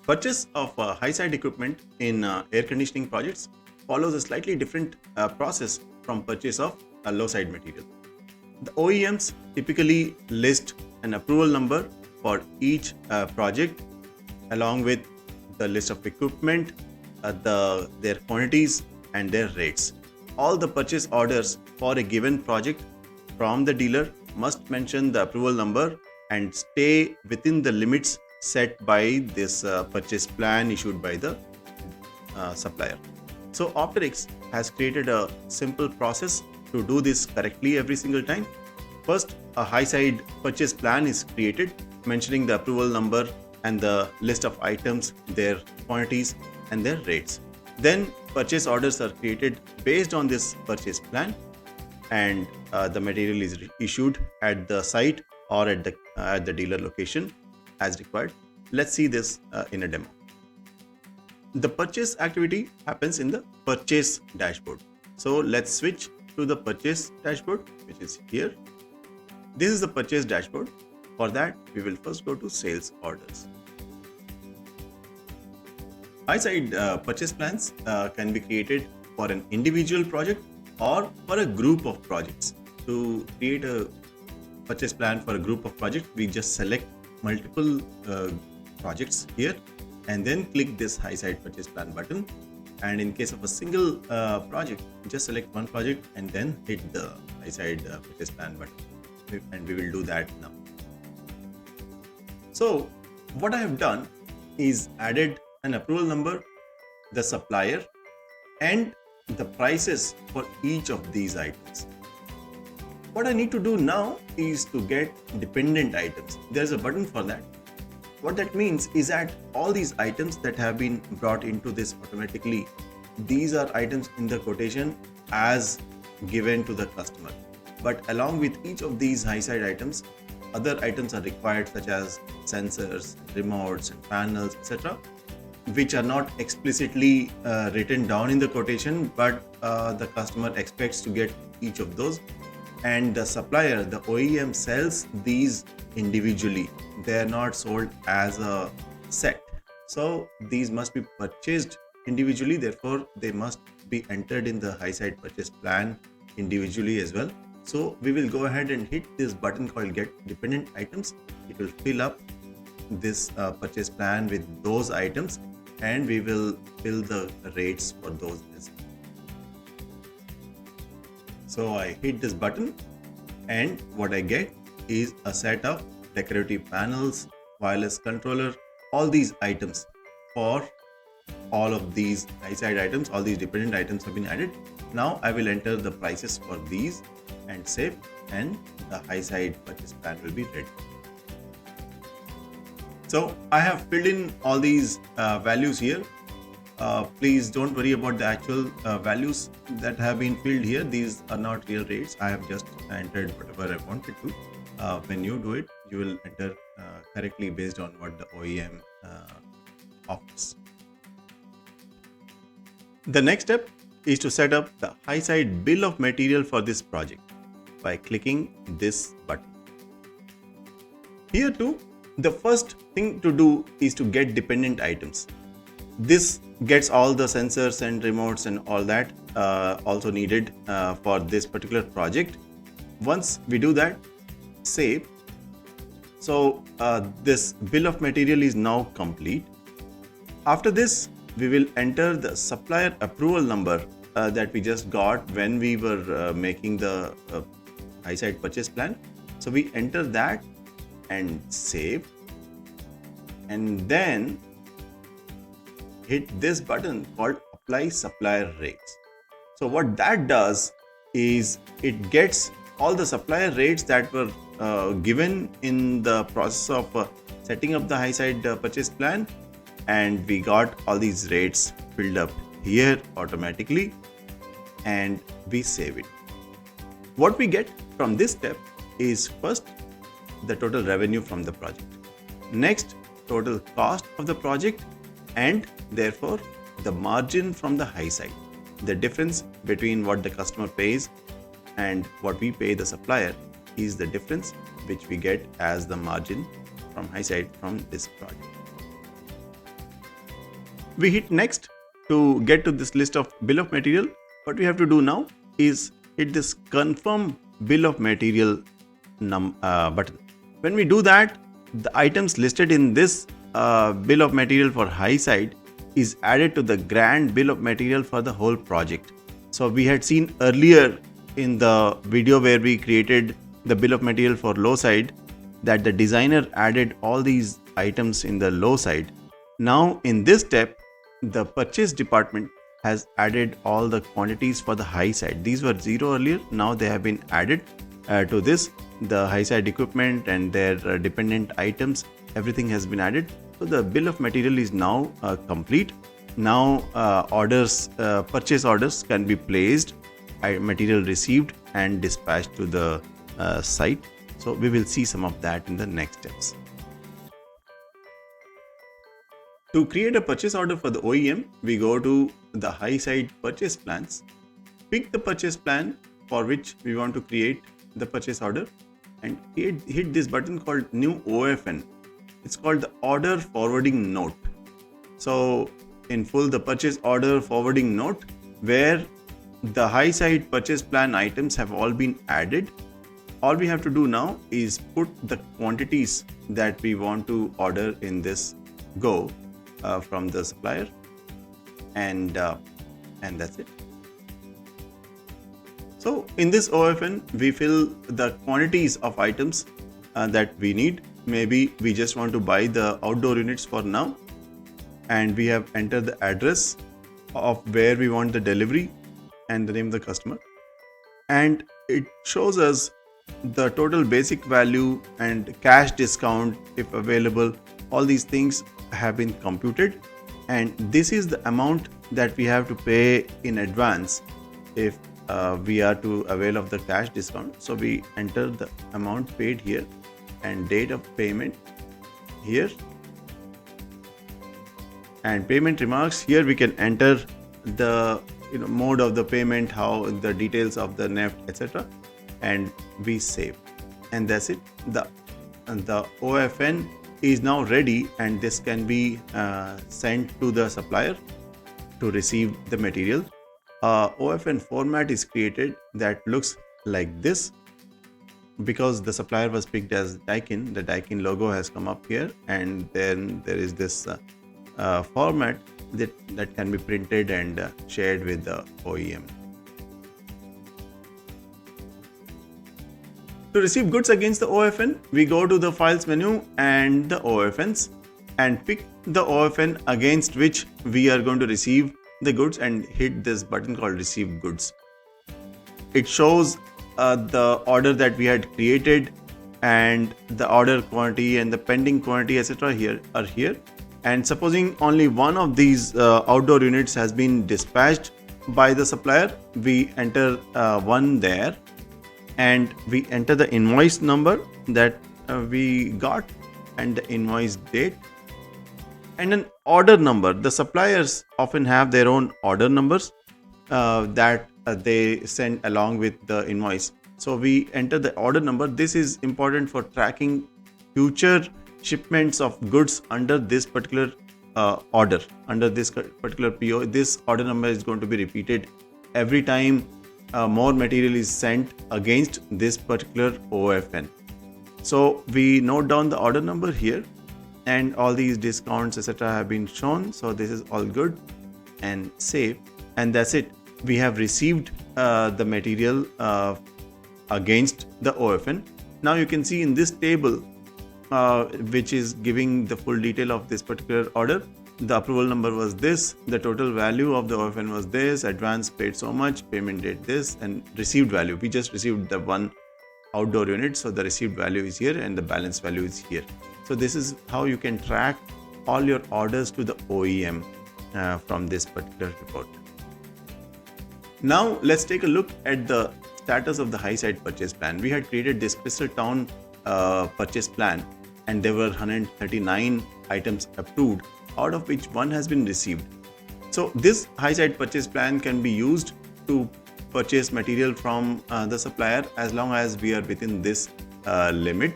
Purchase of high-side equipment in air conditioning projects follows a slightly different process from purchase of low-side material. The OEMs typically list an approval number for each project along with the list of equipment, their quantities and their rates. All the purchase orders for a given project from the dealer must mention the approval number and stay within the limits set by this purchase plan issued by the supplier. So OpteriX has created a simple process to do this correctly every single time. First, a high-side purchase plan is created mentioning the approval number and the list of items, their quantities and their rates. Then purchase orders are created based on this purchase plan and the material is issued at the site or at the dealer location as required. Let's see this in a demo. The purchase activity happens in the purchase dashboard. So let's switch to the purchase dashboard, which is here. This is the purchase dashboard. For that, we will first go to sales orders. High-side purchase plans can be created for an individual project or for a group of projects. To create a purchase plan for a group of projects, we just select multiple projects here and then click this high-side purchase plan button. And in case of a single project, just select one project and then hit the high-side purchase plan button. And we will do that now. So what I have done is added an approval number, the supplier, and the prices for each of these items. What I need to do now is to get dependent items. There's a button for that. What that means is that all these items that have been brought into this automatically, these are items in the quotation as given to the customer. But along with each of these high-side items, other items are required such as sensors, remotes, and panels, etc., which are not explicitly written down in the quotation, but the customer expects to get each of those. And the supplier, the OEM, sells these individually. They are not sold as a set. So these must be purchased individually. Therefore, they must be entered in the high-side purchase plan individually as well. So we will go ahead and hit this button called Get Dependent Items. It will fill up this purchase plan with those items and we will fill the rates for those as well. So I hit this button and what I get is a set of decorative panels, wireless controller, all these items. For all of these high-side items, all these dependent items have been added. Now I will enter the prices for these and save, and the high-side purchase plan will be ready. So I have filled in all these values here. Please don't worry about the actual values that have been filled here. These are not real rates. I have just entered whatever I wanted to. When you do it, you will enter correctly based on what the OEM offers. The next step is to set up the high-side bill of material for this project by clicking this button. Here too, the first thing to do is to get dependent items. This gets all the sensors and remotes and all that also needed for this particular project. Once we do that, save. So this bill of material is now complete. After this, we will enter the supplier approval number that we just got when we were making the high-side purchase plan. So we enter that and save, and then hit this button called Apply Supplier Rates. So what that does is it gets all the supplier rates that were given in the process of setting up the high-side purchase plan, and we got all these rates filled up here automatically, and we save it. What we get from this step is first the total revenue from the project, next total cost of the project, and therefore the margin from the high side. The difference between what the customer pays and what we pay the supplier is the difference which we get as the margin from high side from this project. We hit next to get to this list of bill of material. What we have to do now is hit this confirm bill of material button. When we do that, the items listed in this bill of material for high side is added to the grand bill of material for the whole project. So we had seen earlier in the video where we created the bill of material for low side that the designer added all these items in the low side. Now in this step, the purchase department has added all the quantities for the high side. These were 0 earlier, now they have been added to this. The high side equipment and their dependent items, everything has been added. So the bill of material is now complete. Now purchase orders can be placed, material received and dispatched to the site. So we will see some of that in the next steps. To create a purchase order for the OEM, we go to the high side purchase plans, pick the purchase plan for which we want to create the purchase order, and hit this button called new OFN. It's called the order forwarding note. So in full, the purchase order forwarding note, where the high side purchase plan items have all been added. All we have to do now is put the quantities that we want to order in this go from the supplier, and that's it. So in this OFN, we fill the quantities of items that we need. Maybe we just want to buy the outdoor units for now, and we have entered the address of where we want the delivery and the name of the customer, and it shows us the total basic value and cash discount if available. All these things have been computed, and this is the amount that we have to pay in advance if we are to avail of the cash discount. So we enter the amount paid here and date of payment here, and payment remarks here. We can enter the mode of the payment, how the details of the NEFT, etc., and we save, and that's it. The OFN is now ready, and this can be sent to the supplier to receive the material. OFN format is created that looks like this. Because the supplier was picked as Daikin, the Daikin logo has come up here, and then there is this format that can be printed and shared with the OEM. To receive goods against the OFN, we go to the files menu and the OFNs and pick the OFN against which we are going to receive the goods, and hit this button called receive goods. It shows the order that we had created and the order quantity and the pending quantity, etc. here are here. And supposing only one of these outdoor units has been dispatched by the supplier, we enter 1 there, and we enter the invoice number that we got and the invoice date, and an order number. The suppliers often have their own order numbers that they send along with the invoice. So we enter the order number. This is important for tracking future shipments of goods under this particular order, under this particular PO. This order number is going to be repeated every time more material is sent against this particular OFN. So we note down the order number here, and all these discounts, etc., have been shown. So this is all good, and save, and that's it. We have received the material against the OFN. Now you can see in this table, which is giving the full detail of this particular order, the approval number was this, the total value of the OFN was this, advance paid so much, payment date this, and received value. We just received the one outdoor unit, so the received value is here and the balance value is here. So this is how you can track all your orders to the OEM from this particular report. Now let's take a look at the status of the high side purchase plan. We had created this Crystal Town purchase plan, and there were 139 items approved, out of which 1 has been received. So this high side purchase plan can be used to purchase material from the supplier as long as we are within this limit.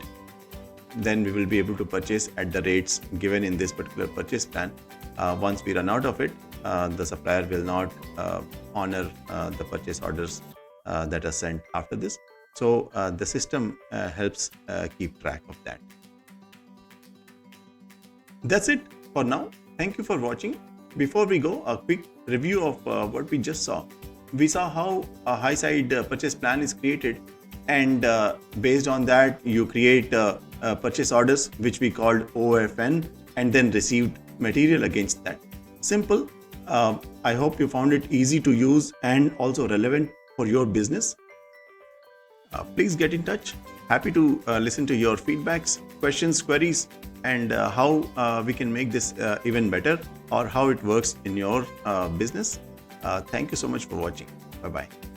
Then we will be able to purchase at the rates given in this particular purchase plan. Once we run out of it, the supplier will not honor the purchase orders that are sent after this. So the system helps keep track of that. That's it for now. Thank you for watching. Before we go, a quick review of what we just saw. We saw how a high side purchase plan is created, and based on that you create purchase orders, which we called OFN, and then received material against that. Simple. I hope you found it easy to use and also relevant for your business. Please get in touch. Happy to listen to your feedbacks, questions, queries, and how we can make this even better, or how it works in your business. Thank you so much for watching. Bye-bye.